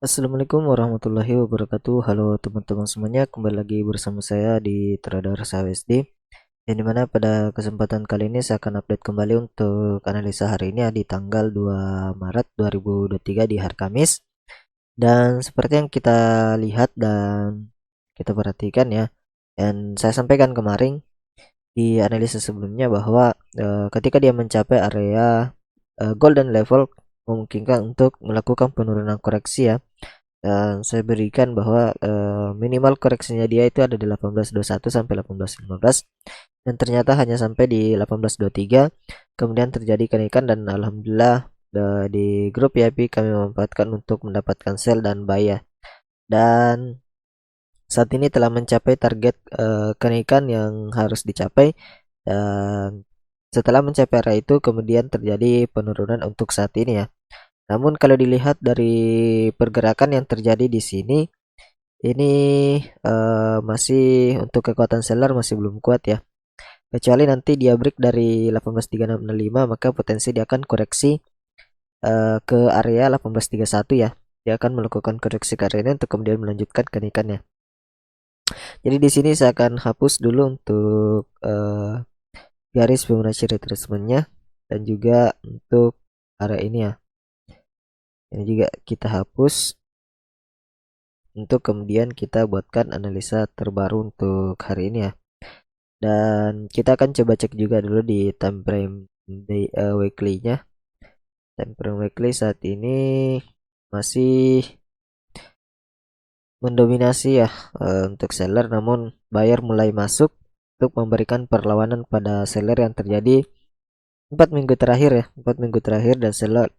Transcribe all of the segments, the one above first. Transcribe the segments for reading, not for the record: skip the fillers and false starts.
Assalamualaikum warahmatullahi wabarakatuh. Halo teman-teman semuanya, kembali lagi bersama saya di Trader SAWSD. Yang dimana pada kesempatan kali ini saya akan update kembali untuk analisa hari ini ya, di tanggal 2 Maret 2023 di hari Kamis. Dan seperti yang kita lihat dan kita perhatikan ya, dan saya sampaikan kemarin di analisa sebelumnya bahwa ketika dia mencapai area golden level memungkinkan untuk melakukan penurunan koreksi ya, dan saya berikan bahwa minimal koreksinya dia itu ada di 18.21 sampai 18.15, dan ternyata hanya sampai di 18.23. Kemudian terjadi kenaikan dan alhamdulillah di grup VIP kami memanfaatkan untuk mendapatkan sell dan buy ya. Dan saat ini telah mencapai target kenaikan yang harus dicapai, dan setelah mencapai area itu kemudian terjadi penurunan untuk saat ini ya. Namun kalau dilihat dari pergerakan yang terjadi di sini, ini masih untuk kekuatan seller masih belum kuat ya. Kecuali nanti dia break dari 18.3665, maka potensi dia akan koreksi ke area 18.31 ya. Dia akan melakukan koreksi ke area ini untuk kemudian melanjutkan kenaikannya. Jadi di sini saya akan hapus dulu untuk garis Fibonacci retracement-nya, dan juga untuk area ini ya. Ini juga kita hapus untuk kemudian kita buatkan analisa terbaru untuk hari ini ya. Dan kita akan coba cek juga dulu di time frame weekly-nya. Time frame weekly saat ini masih mendominasi ya untuk seller, namun buyer mulai masuk untuk memberikan perlawanan pada seller yang terjadi 4 minggu terakhir ya, 4 minggu terakhir, dan seller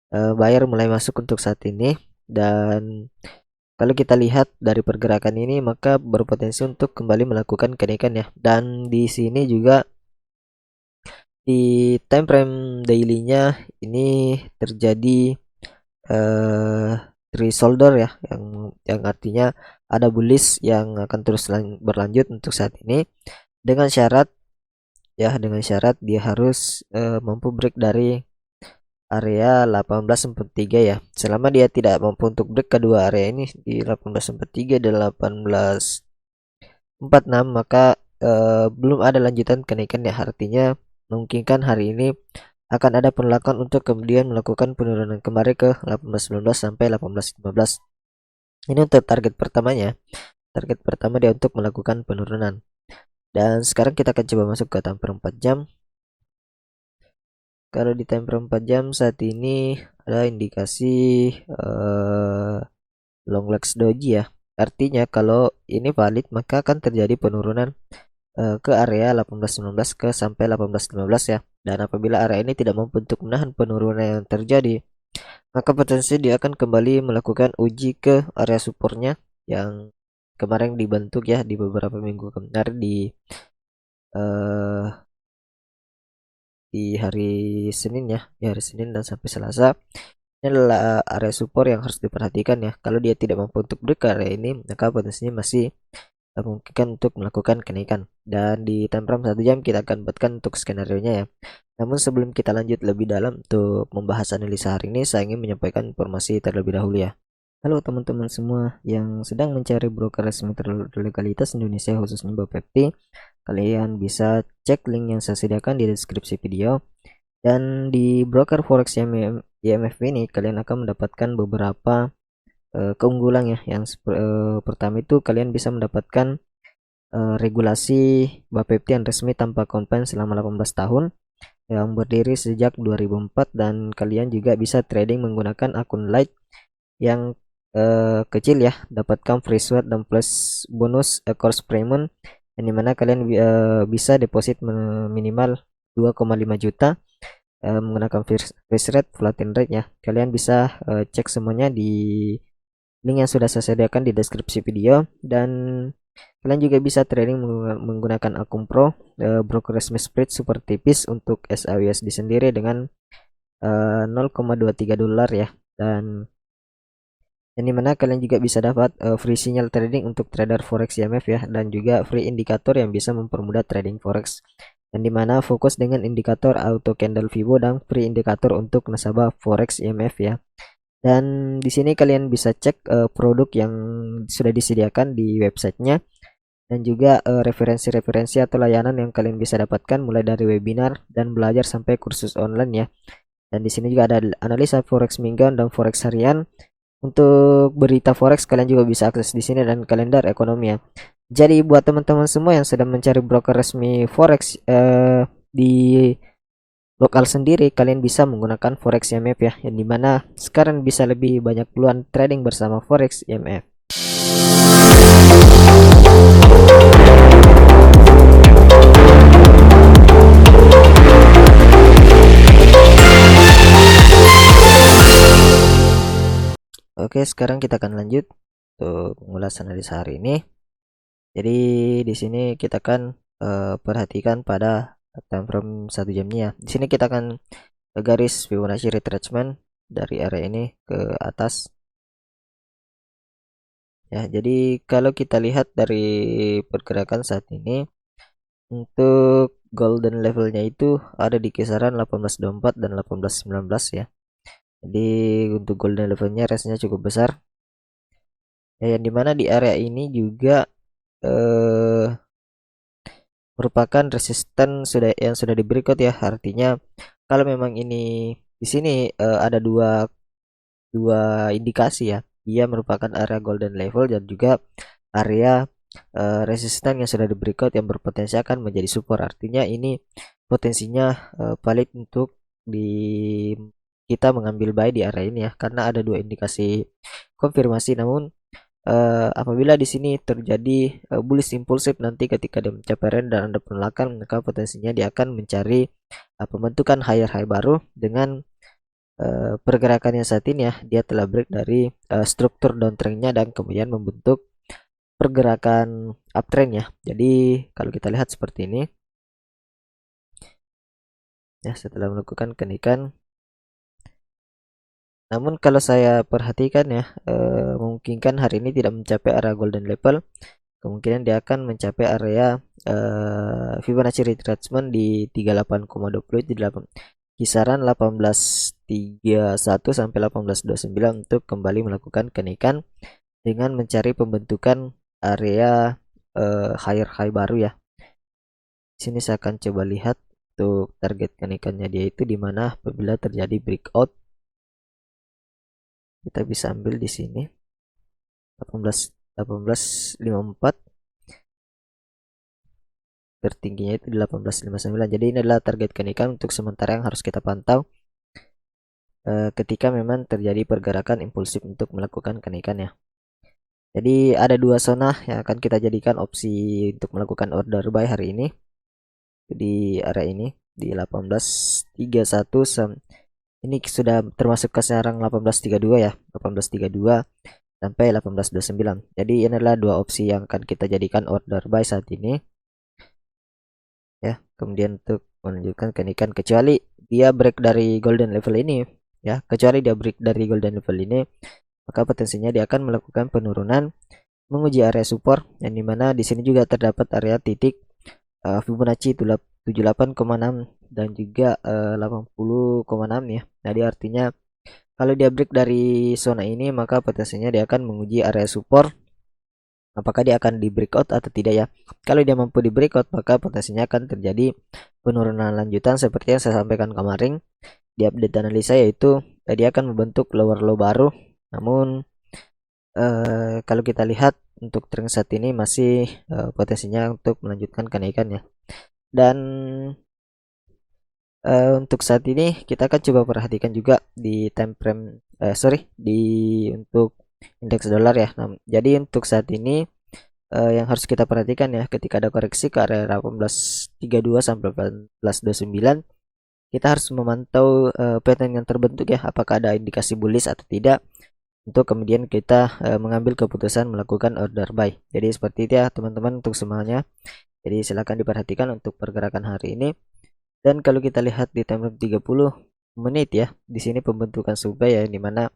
buyer mulai masuk untuk saat ini. Dan kalau kita lihat dari pergerakan ini, maka berpotensi untuk kembali melakukan kenaikan ya. Dan di sini juga di time frame daily-nya ini terjadi resolder ya, yang artinya ada bullish yang akan terus berlanjut untuk saat ini, dengan syarat ya, dengan syarat dia harus mampu break dari area 18.43 ya. Selama dia tidak mampu untuk break kedua area ini di 18.43 dan 18.46, maka belum ada lanjutan kenaikan ya. Artinya memungkinkan hari ini akan ada penolakan untuk kemudian melakukan penurunan kembali ke 18.19 sampai 18.15. Ini untuk target pertamanya. Target pertama dia untuk melakukan penurunan. Dan sekarang kita akan coba masuk ke time frame 4 jam. Kalau di time frame 4 jam saat ini ada indikasi long legs doji ya. Artinya kalau ini valid maka akan terjadi penurunan ke area 18.19 ke sampai 18.15 ya. Dan apabila area ini tidak mampu untuk menahan penurunan yang terjadi, maka potensi dia akan kembali melakukan uji ke area supportnya yang kemarin dibentuk ya di beberapa minggu kemarin di hari Senin ya, di hari Senin dan sampai Selasa. Ini adalah area support yang harus diperhatikan ya. Kalau dia tidak mampu untuk break area ini, maka potensinya masih memungkinkan untuk melakukan kenaikan. Dan di time frame 1 jam kita akan buatkan untuk skenario nya ya. Namun sebelum kita lanjut lebih dalam untuk membahas analisa hari ini, saya ingin menyampaikan informasi terlebih dahulu ya. Halo teman-teman semua yang sedang mencari broker resmi terlegalitas Indonesia khususnya Bapepti. Kalian bisa cek link yang saya sediakan di deskripsi video. Dan di broker forex YMF ini kalian akan mendapatkan beberapa keunggulan ya. Yang pertama itu kalian bisa mendapatkan regulasi Bapepti yang resmi tanpa komplain selama 18 tahun yang berdiri sejak 2004, dan kalian juga bisa trading menggunakan akun light yang kecil ya, dapatkan free sweat dan plus bonus course premium, yang dimana kalian bisa deposit minimal 2,5 juta menggunakan freeze rate, floating rate ya. Kalian bisa cek semuanya di link yang sudah saya sediakan di deskripsi video. Dan kalian juga bisa trading menggunakan akun pro broker resmi spread super tipis untuk SAWSD sendiri dengan 0,23 dolar ya. Dan yang dimana kalian juga bisa dapat free sinyal trading untuk trader forex YMF ya, dan juga free indikator yang bisa mempermudah trading forex, dan dimana fokus dengan indikator auto candle Fibo dan free indikator untuk nasabah forex YMF ya. Dan di sini kalian bisa cek produk yang sudah disediakan di websitenya, dan juga referensi-referensi atau layanan yang kalian bisa dapatkan mulai dari webinar dan belajar sampai kursus online ya. Dan di sini juga ada analisa forex mingguan dan forex harian. Untuk berita forex kalian juga bisa akses di sini, dan kalender ekonomi ya. Jadi buat teman-teman semua yang sedang mencari broker resmi forex di lokal sendiri, kalian bisa menggunakan forex IMF ya, yang dimana sekarang bisa lebih banyak peluang trading bersama forex IMF. Oke, sekarang kita akan lanjut untuk mengulas analisa hari ini. Jadi di sini kita akan perhatikan pada time frame 1 jamnya. Di sini kita akan garis Fibonacci retracement dari area ini ke atas. Ya, jadi kalau kita lihat dari pergerakan saat ini, untuk golden levelnya itu ada di kisaran 1824 dan 1819 ya. Jadi untuk golden levelnya range-nya cukup besar. Ya, yang dimana di area ini juga eh, merupakan resisten yang sudah di breakout ya. Artinya kalau memang ini di sini ada dua indikasi ya. Dia merupakan area golden level dan juga area resisten yang sudah di breakout yang berpotensi akan menjadi support. Artinya ini potensinya valid untuk di kita mengambil buy di area ini ya, karena ada dua indikasi konfirmasi. Namun apabila di sini terjadi bullish impulsif nanti ketika dia mencapai range dan ada penolakan, maka potensinya dia akan mencari pembentukan higher high baru dengan pergerakannya saat ini ya. Dia telah break dari struktur downtrendnya dan kemudian membentuk pergerakan uptrend ya. Jadi kalau kita lihat seperti ini ya, setelah melakukan kenaikan. Namun kalau saya perhatikan ya, memungkinkan hari ini tidak mencapai area golden level. Kemungkinan dia akan mencapai area Fibonacci retracement di 38,20 di kisaran 1831 sampai 1829 untuk kembali melakukan kenaikan dengan mencari pembentukan area higher high baru ya. Di sini saya akan coba lihat untuk target kenaikannya dia itu di mana apabila terjadi breakout. Kita bisa ambil di sini 1854, tertingginya itu di 1859. Jadi ini adalah target kenaikan untuk sementara yang harus kita pantau ketika memang terjadi pergerakan impulsif untuk melakukan kenaikan ya. Jadi ada dua zona yang akan kita jadikan opsi untuk melakukan order buy hari ini. Di area ini di 1831 ini sudah termasuk ke sarang 1832 ya, 1832 sampai 1829. Jadi ini adalah dua opsi yang akan kita jadikan order buy saat ini ya. Kemudian untuk menunjukkan kenaikan, kecuali dia break dari golden level ini ya, kecuali dia break dari golden level ini, maka potensinya dia akan melakukan penurunan menguji area support, yang dimana di sini juga terdapat area titik Fibonacci 78,6 dan juga 80,6 ya. Jadi artinya kalau dia break dari zona ini, maka potensinya dia akan menguji area support, apakah dia akan di breakout atau tidak ya. Kalau dia mampu di breakout, maka potensinya akan terjadi penurunan lanjutan seperti yang saya sampaikan kemarin di update analisa, yaitu dia akan membentuk lower low baru. Namun kalau kita lihat untuk tren saat ini masih potensinya untuk melanjutkan kenaikan ya. Dan untuk saat ini kita akan coba perhatikan juga di time frame di untuk indeks dolar ya. Nah, jadi untuk saat ini yang harus kita perhatikan ya, ketika ada koreksi ke area 1832 sampai 1829, kita harus memantau pattern yang terbentuk ya, apakah ada indikasi bullish atau tidak, untuk kemudian kita mengambil keputusan melakukan order buy. Jadi seperti itu ya teman-teman untuk semuanya. Jadi silakan diperhatikan untuk pergerakan hari ini. Dan kalau kita lihat di time frame 30 menit ya, di sini pembentukan supply ya, di mana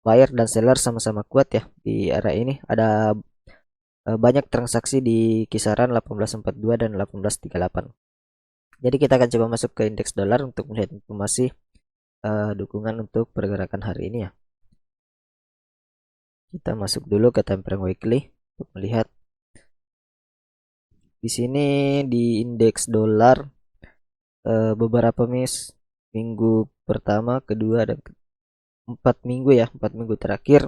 buyer dan seller sama-sama kuat ya di area ini. Ada banyak transaksi di kisaran 1842 dan 1838. Jadi kita akan coba masuk ke indeks dolar untuk melihat informasi dukungan untuk pergerakan hari ini ya. Kita masuk dulu ke time frame weekly untuk melihat di sini di indeks dolar beberapa minggu pertama, kedua, dan 4 minggu ya, 4 minggu terakhir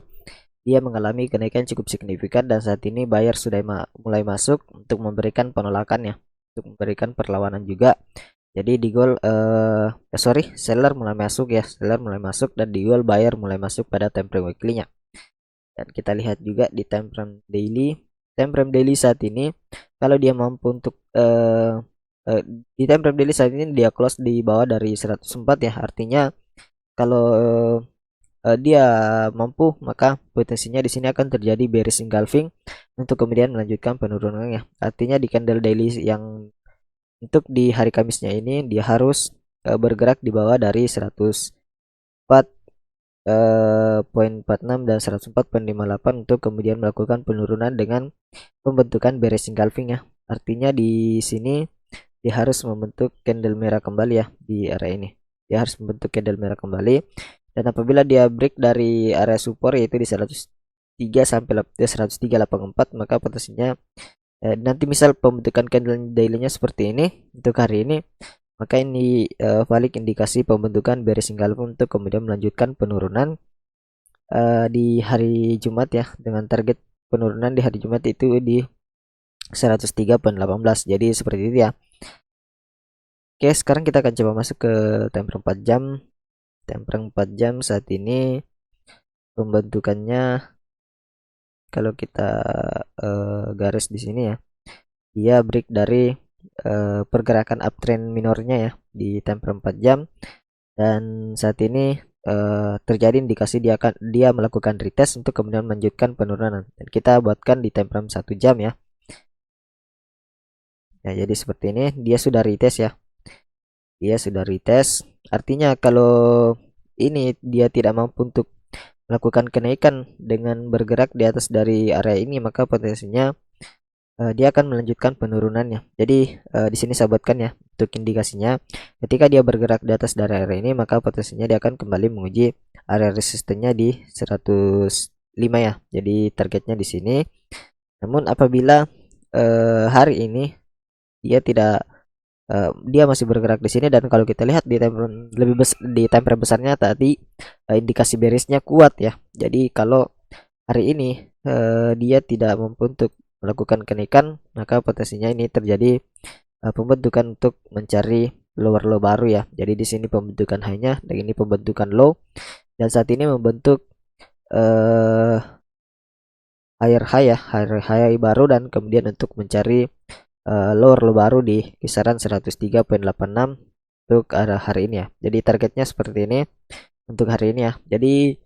dia mengalami kenaikan cukup signifikan, dan saat ini buyer sudah mulai masuk untuk memberikan penolakan ya, untuk memberikan perlawanan juga. Jadi di goal seller mulai masuk ya, seller mulai masuk, dan di goal buyer mulai masuk pada time frame weekly-nya. Dan kita lihat juga di time frame daily saat ini, kalau dia mampu untuk di time frame daily saat ini dia close di bawah dari 104 ya, artinya kalau dia mampu, maka potensinya di sini akan terjadi bearish engulfing untuk kemudian melanjutkan penurunannya. Artinya di candle daily yang untuk di hari Kamisnya ini dia harus bergerak di bawah dari 104.46 dan 104.58 untuk kemudian melakukan penurunan dengan pembentukan bearish engulfing ya. Artinya di sini dia harus membentuk candle merah kembali ya di area ini. Dia harus membentuk candle merah kembali. Dan apabila dia break dari area support yaitu di 103 sampai 103.84, maka potensinya nanti misal pembentukan candle daily-nya seperti ini untuk hari ini, maka ini balik indikasi pembentukan bearish engulfing untuk kemudian melanjutkan penurunan di hari Jumat ya, dengan target penurunan di hari Jumat itu di 103.18. Jadi seperti itu ya. Oke, sekarang kita akan coba masuk ke time frame 4 jam. Time frame 4 jam saat ini pembentukannya, kalau kita garis di sini ya, dia break dari pergerakan uptrend minornya ya di time frame 4 jam, dan saat ini terjadi indikasi dia melakukan retest untuk kemudian melanjutkan penurunan, dan kita buatkan di time frame 1 jam ya. Nah, jadi seperti ini dia sudah retest ya. Dia sudah retest, artinya kalau ini dia tidak mampu untuk melakukan kenaikan dengan bergerak di atas dari area ini, maka potensinya dia akan melanjutkan penurunannya. Jadi di sini saya buatkan ya untuk indikasinya, ketika dia bergerak di atas dari area ini, maka potensinya dia akan kembali menguji area resistennya di 105 ya. Jadi targetnya di sini. Namun apabila hari ini dia masih bergerak di sini, dan kalau kita lihat di time frame di time frame besarnya tadi indikasi bearishnya kuat ya. Jadi kalau hari ini dia tidak mampu untuk melakukan kenaikan, maka potensinya ini terjadi pembentukan untuk mencari lower low baru ya. Jadi di sini pembentukan high-nya, dan ini pembentukan low, dan saat ini membentuk higher high ya, higher high baru, dan kemudian untuk mencari lower low baru di kisaran 103.86 untuk arah hari ini ya. Jadi targetnya seperti ini untuk hari ini ya. Jadi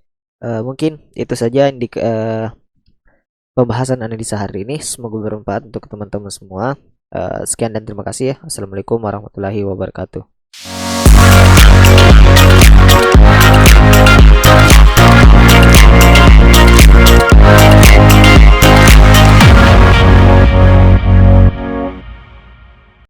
mungkin itu saja pembahasan analisa hari ini. Semoga bermanfaat untuk teman-teman semua. Sekian dan terima kasih ya. Assalamualaikum warahmatullahi wabarakatuh.